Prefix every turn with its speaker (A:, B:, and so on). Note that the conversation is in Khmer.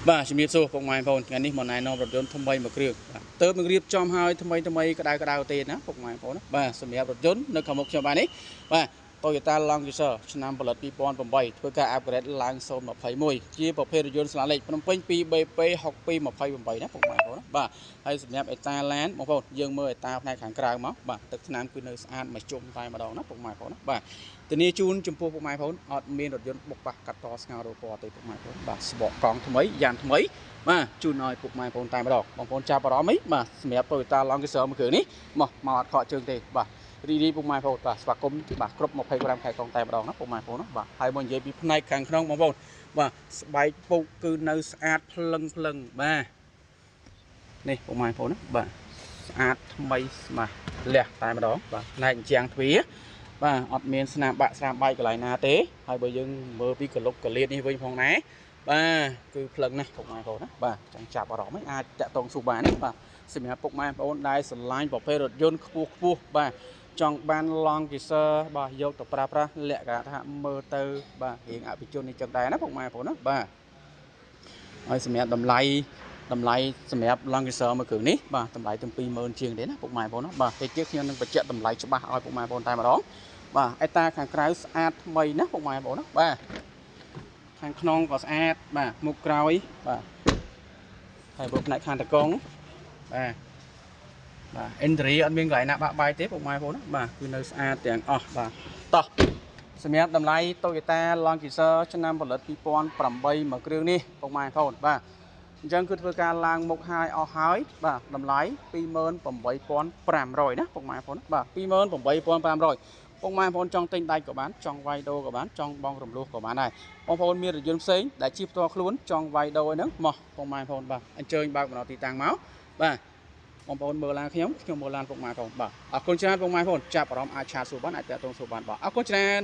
A: បាទជំរាបសួរពុកម៉ែបងប្អូនថ្ងៃនេះមកណែនាំរថយន្តថ្មីមួយគ្រឿងទៅនឹងរៀបចំហើយថ្មីក្តៅទេណាពុកម៉ែបងប្អូនបាទសម្រាប់រថយន្តនៅខាងមុខខ្ញុំបាទនេះបាទ Toyota Land Cruiser ឆ្នាំផលិត2008ធ្វើការ upgrade ឡើង 021 ជាប្រភេទរថយន្តស្លាកលេខភ្នំពេញ 2BP 6228ណាពុកម៉ែបងប្អូនបាទហើយសម្រាប់អេតាឡានបងប្អូនយើងមើលអេតាផ្នែកខាងក្រៅមកបាទទឹកថ្នាំគឺនៅស្អាតមកជុំតែម្ដងណាពុកម៉ែបងប្អូនបាទធានាជូនចំពោះពុកម៉ែបងប្អូនអត់មានរថយន្តបុកប៉ះកាត់តស្ងោររពណ៌ទេពុកម៉ែបងប្អូនបាទស្បកកង់ថ្មីយ៉ាងថ្មីបាទជូនឲ្យពុកម៉ែបងប្អូនតែម្ដងបងប្អូនចាប់អារម្មណ៍អីបាទសម្រាប់ Toyota Land Cruiser មួយគ្រឿងនេះមកអត់ខកជើងទេបាទរីពុកម៉ែបងប្អូនបាទស្វាគមន៍បាទគ្រប់25ខែកង់តែម្ដងណាពុកម៉ែបងប្អូនបាទហើយមកនិយាយពីផ្នែកខាងក្នុងបងប្អូនបាទស្បែកពុកគឺនៅស្អាតភ្លឹងបាទនេះពុកម៉ែបងប្អូនណាបាទស្អាតថ្មីបាទលះតែម្ដងបាទផ្នែកជាងទ្វារបាទអត់មានស្នាមបាក់ស្នាមបែកកន្លែងណាទេហើយបើយើងមើលពីកលុកកលៀតនេះវិញផងដែរបាទគឺភ្លឹងណាពុកម៉ែបងប្អូនណាបាទចង់ចាប់អារម្មណ៍អាចតាក់ទងស៊ូបានណាបាទសម្រាប់ពុកម៉ែបងប្អូនដែលស្រឡាញ់ប្រភេទរថយន្តខ្ពស់បាទចង់បាន Land Cruiser បាទយកទៅប្រើប្រាស់លក្ខណៈថាមើលទៅបាទរៀងអភិជននេះចឹងដែរណាពុកម៉ែបងប្អូនណាបាទហើយសម្រាប់តម្លៃសម្រាប់ Land Cruiser មួយគ្រឿងនេះបាទតម្លៃទាំង20000ជាងទេណាពុកម៉ែបងប្អូនណាបាទតិចទៀតខ្ញុំនឹងបញ្ជាក់តម្លៃច្បាស់ឲ្យពុកម៉ែបងប្អូនតែម្ដងបាទអេតាខាងក្រៅស្អាតថ្មីណាពុកម៉ែបងប្អូនណាបាទខាងក្នុងក៏ស្អាតបាទមុខក្រោយបាទហើយបើផ្នែកខាងតកង់បាទinterior អត់មានកន្លែងណាបាក់បាយទេពុកម៉ែបងប្អូនណាបាទគឺនៅស្អាតទាំងអស់បាទតោះសម្រាប់តម្លៃ Toyota Land Cruiser ឆ្នាំផលិត2008មួយគ្រឿងនេះពុកម៉ែបងប្អូនបាទអញ្ចឹងគឺធ្វើការឡើងមុខហើយអស់ហើយបាទតម្លៃ 28500 ណាពុកម៉ែបងប្អូនបាទ 28500 ពុកម៉ែបងប្អូនចង់ទិញដាច់ក៏បានចង់វាយដូរក៏បានចង់បងរំលោះក៏បានដែរបងប្អូនមានរថយន្តផ្សេងដែលជិះផ្ទាល់ខ្លួនចង់វាយដូរហ្នឹងមកពុកម៉ែបងប្អូនបាទអញ្ជើញបើកបណ្ដោះទីតាំងមកបាទបងប្អូនមើលឡានខ្ញុំមើលឡានពុកម៉ែបងប្អូនបាទអរគុណច្រើនពុកម៉ែបងប្អូនចាប់អារម្មណ៍អាចឆាតសួរបានអាចតាក់ទងសួរបានបាទអរគុណច្រើន